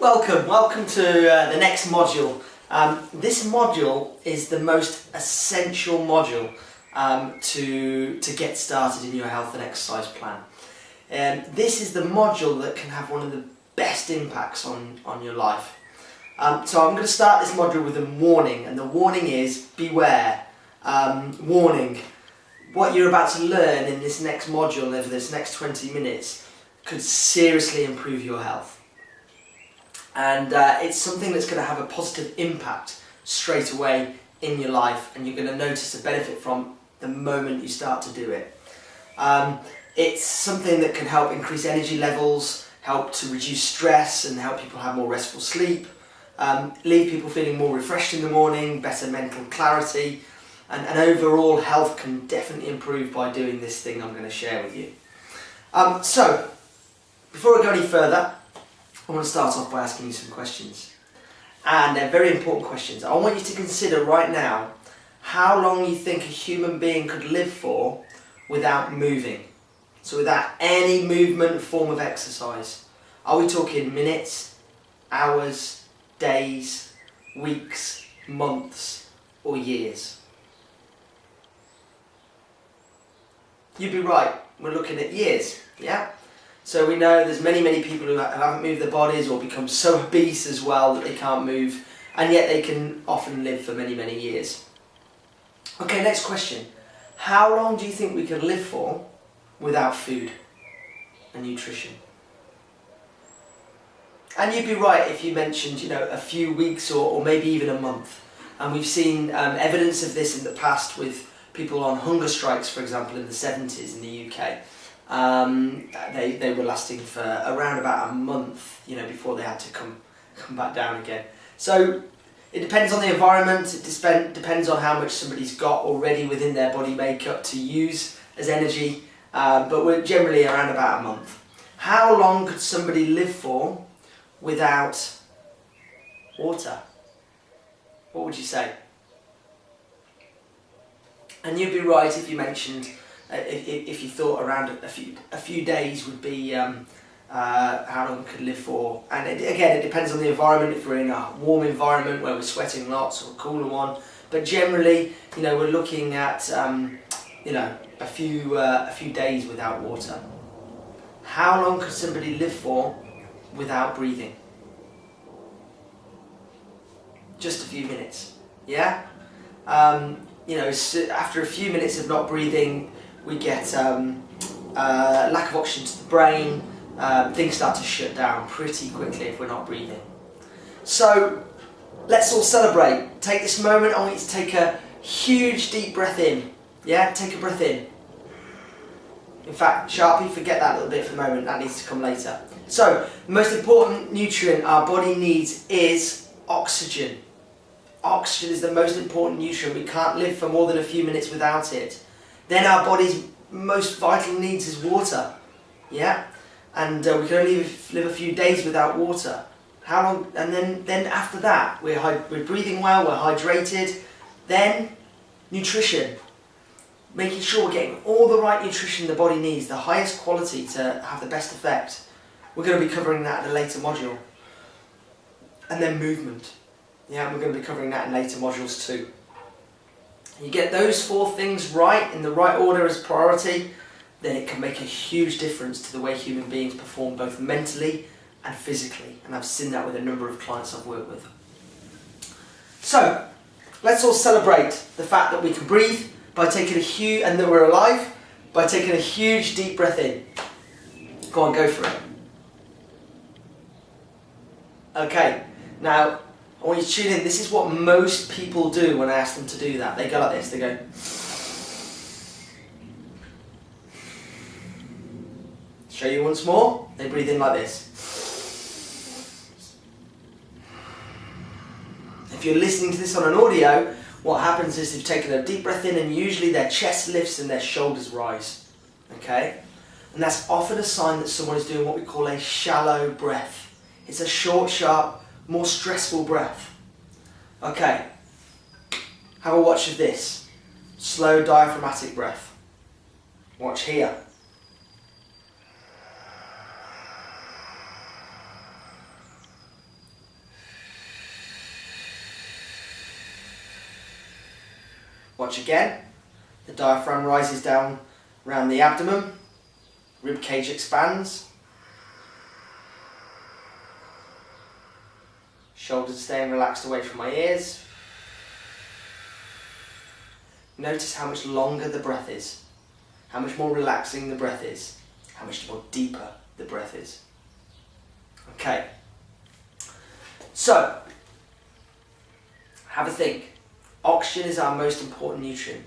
Welcome to the next module. This module is the most essential module to get started in your health and exercise plan. This is the module that can have one of the best impacts on your life. So I'm going to start this module with a warning, and the warning is beware. Warning, what you're about to learn in this next module over this next 20 minutes could seriously improve your health. And it's something that's going to have a positive impact straight away in your life, and you're going to notice a benefit from the moment you start to do it. It's something that can help increase energy levels, help to reduce stress and help people have more restful sleep, leave people feeling more refreshed in the morning, better mental clarity, and overall health can definitely improve by doing this thing I'm going to share with you. So, before I go any further, I want to start off by asking you some questions. And they're very important questions. I want you to consider right now how long you think a human being could live for without moving. So without any movement, form of exercise. Are we talking minutes, hours, days, weeks, months, or years? You'd be right, we're looking at years, yeah? So we know there's many people who haven't moved their bodies or become so obese as well that they can't move, and yet they can often live for many years. Okay, next question. How long do you think we could live for without food and nutrition? And you'd be right if you mentioned, a few weeks or maybe even a month. And we've seen evidence of this in the past with people on hunger strikes, for example, in the 70s in the UK. They were lasting for around about a month, before they had to come back down again. So it depends on the environment. It depends on how much somebody's got already within their body makeup to use as energy. But we're generally around about a month. How long could somebody live for without water? What would you say? And you'd be right if you mentioned. If you thought around a few days would be how long we could live for. And again, it depends on the environment. If we're in a warm environment where we're sweating lots, or a cooler one, but generally, we're looking at a few days without water. How long could somebody live for without breathing? Just a few minutes. Yeah. After a few minutes of not breathing, we get lack of oxygen to the brain, things start to shut down pretty quickly if we're not breathing. So let's all celebrate. Take this moment, I want you to take a huge deep breath in. Yeah, take a breath in. In fact, Sharpie, forget that little bit for the moment, that needs to come later. So, the most important nutrient our body needs is oxygen. Oxygen is the most important nutrient. We can't live for more than a few minutes without it. Then our body's most vital needs is water, yeah? And we can only live a few days without water. How long? And then after that, we're breathing well, we're hydrated. Then, nutrition. Making sure we're getting all the right nutrition the body needs, the highest quality to have the best effect. We're going to be covering that in a later module. And then movement. Yeah, we're going to be covering that in later modules too. You get those four things right, in the right order as priority, then it can make a huge difference to the way human beings perform both mentally and physically. And I've seen that with a number of clients I've worked with. So, let's all celebrate the fact that we can breathe by taking and that we're alive, by taking a huge deep breath in. Go on, go for it. Okay, now, I want you to tune in. This is what most people do when I ask them to do that. They go like this, they go. Show you once more. They breathe in like this. If you're listening to this on an audio, what happens is they've taken a deep breath in and usually their chest lifts and their shoulders rise. Okay? And that's often a sign that someone is doing what we call a shallow breath. It's a short, sharp, more stressful breath. Okay, have a watch of this. Slow diaphragmatic breath. Watch here. Watch again. The diaphragm rises down around the abdomen. Rib cage expands. Shoulders staying relaxed away from my ears. Notice how much longer the breath is. How much more relaxing the breath is. How much more deeper the breath is. Okay. So, have a think. Oxygen is our most important nutrient.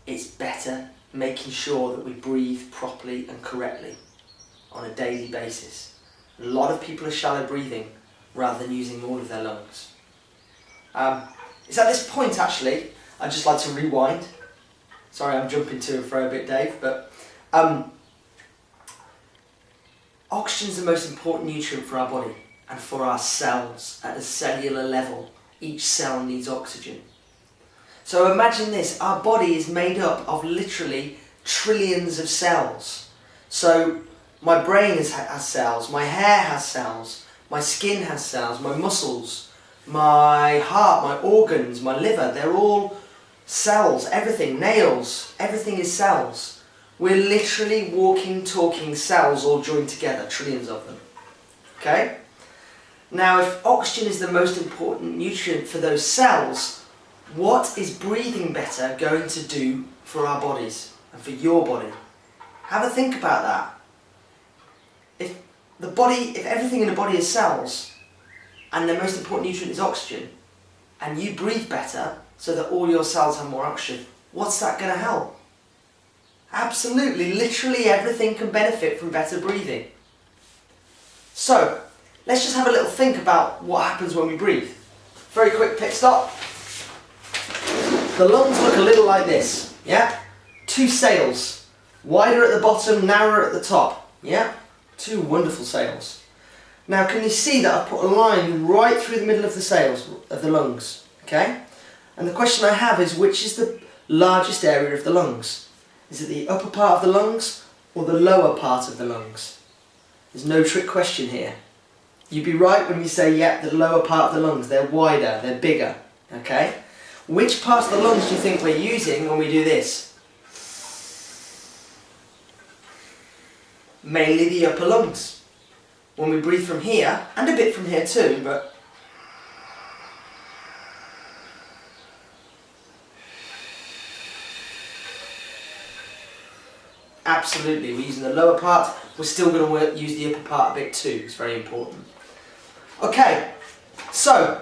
It's better making sure that we breathe properly and correctly on a daily basis. A lot of people are shallow breathing rather than using all of their lungs. It's at this point actually, I'd just like to rewind. Sorry, I'm jumping to and fro a bit, Dave, but oxygen is the most important nutrient for our body and for our cells at a cellular level. Each cell needs oxygen. So imagine this, our body is made up of literally trillions of cells. So my brain has cells, my hair has cells, my skin has cells, my muscles, my heart, my organs, my liver, they're all cells, everything, nails, everything is cells. We're literally walking, talking cells all joined together, trillions of them. Okay? Now if oxygen is the most important nutrient for those cells, what is breathing better going to do for our bodies and for your body? Have a think about that. If everything in the body is cells and the most important nutrient is oxygen, and you breathe better so that all your cells have more oxygen, what's that going to help? Absolutely, literally everything can benefit from better breathing. So, let's just have a little think about what happens when we breathe. Very quick pit stop. The lungs look a little like this, yeah? Two sails, wider at the bottom, narrower at the top, yeah? Two wonderful sails. Now can you see that I've put a line right through the middle of the sails, of the lungs, okay? And the question I have is, which is the largest area of the lungs? Is it the upper part of the lungs or the lower part of the lungs? There's no trick question here. You'd be right when you say, yep, the lower part of the lungs, they're wider, they're bigger, okay? Which part of the lungs do you think we're using when we do this? Mainly the upper lungs. When we breathe from here, and a bit from here too, but absolutely, we're using the lower part. We're still going to use the upper part a bit too. It's very important. Okay, so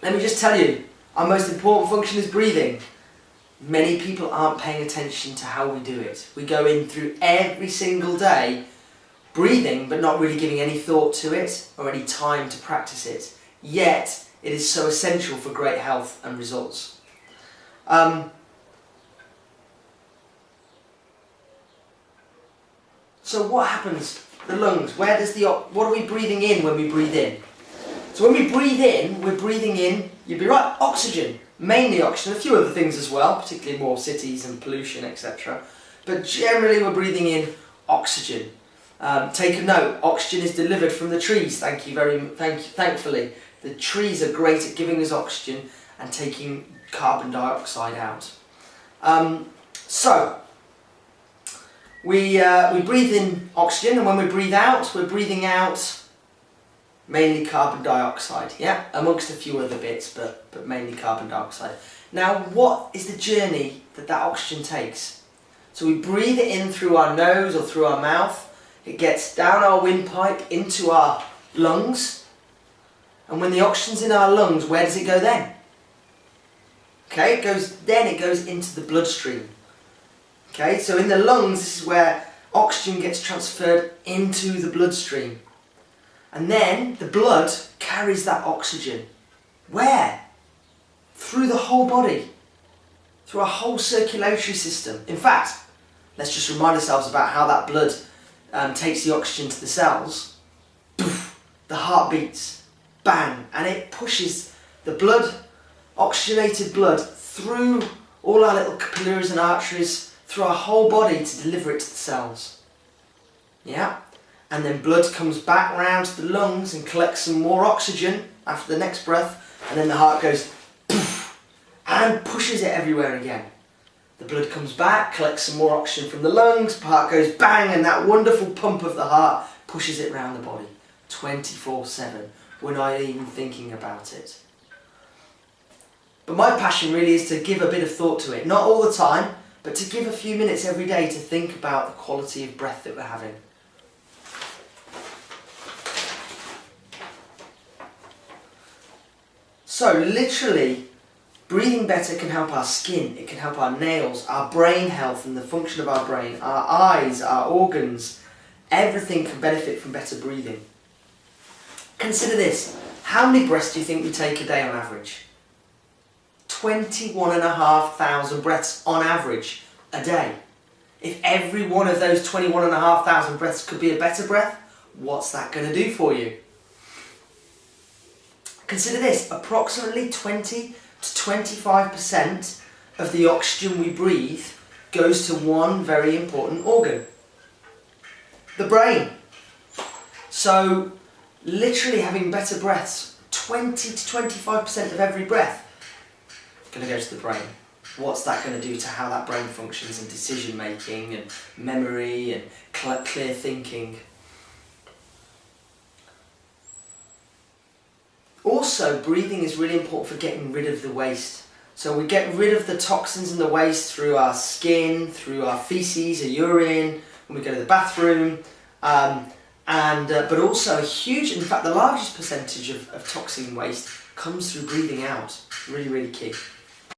let me just tell you, our most important function is breathing. Many people aren't paying attention to how we do it. We go in through every single day breathing, but not really giving any thought to it or any time to practice it. Yet, it is so essential for great health and results. So what happens? The lungs, what are we breathing in when we breathe in? So when we breathe in, we're breathing in, you'd be right, oxygen. Mainly oxygen, a few other things as well, particularly more cities and pollution, etc. But generally we're breathing in oxygen. Take a note, oxygen is delivered from the trees, thankfully. The trees are great at giving us oxygen and taking carbon dioxide out. So, we breathe in oxygen, and when we breathe out, we're breathing out mainly carbon dioxide, yeah? Amongst a few other bits, but mainly carbon dioxide. Now, what is the journey that oxygen takes? So we breathe it in through our nose or through our mouth. It gets down our windpipe into our lungs. And when the oxygen's in our lungs, where does it go then? Okay, it goes into the bloodstream. Okay, so in the lungs, this is where oxygen gets transferred into the bloodstream. And then the blood carries that oxygen. Where? Through the whole body. Through our whole circulatory system. In fact, let's just remind ourselves about how that blood takes the oxygen to the cells. Poof, the heart beats. Bang. And it pushes the blood, oxygenated blood, through all our little capillaries and arteries, through our whole body to deliver it to the cells. Yeah? And then blood comes back round to the lungs and collects some more oxygen after the next breath, and then the heart goes poof, and pushes it everywhere again. The blood comes back, collects some more oxygen from the lungs, heart goes bang, and that wonderful pump of the heart pushes it around the body 24/7. We're not even thinking about it. But my passion really is to give a bit of thought to it, not all the time, but to give a few minutes every day to think about the quality of breath that we're having. So literally, breathing better can help our skin, it can help our nails, our brain health and the function of our brain, our eyes, our organs. Everything can benefit from better breathing. Consider this, how many breaths do you think we take a day on average? 21,500 breaths on average a day. If every one of those 21,500 breaths could be a better breath, what's that going to do for you? Consider this, approximately 20 to 25% of the oxygen we breathe goes to one very important organ, the brain. So literally having better breaths, 20 to 25% of every breath going to go to the brain. What's that going to do to how that brain functions in decision making and memory and clear thinking? Also, breathing is really important for getting rid of the waste. So we get rid of the toxins and the waste through our skin, through our feces or urine, when we go to the bathroom, but also a huge, in fact the largest percentage of toxin waste comes through breathing out. Really, really key.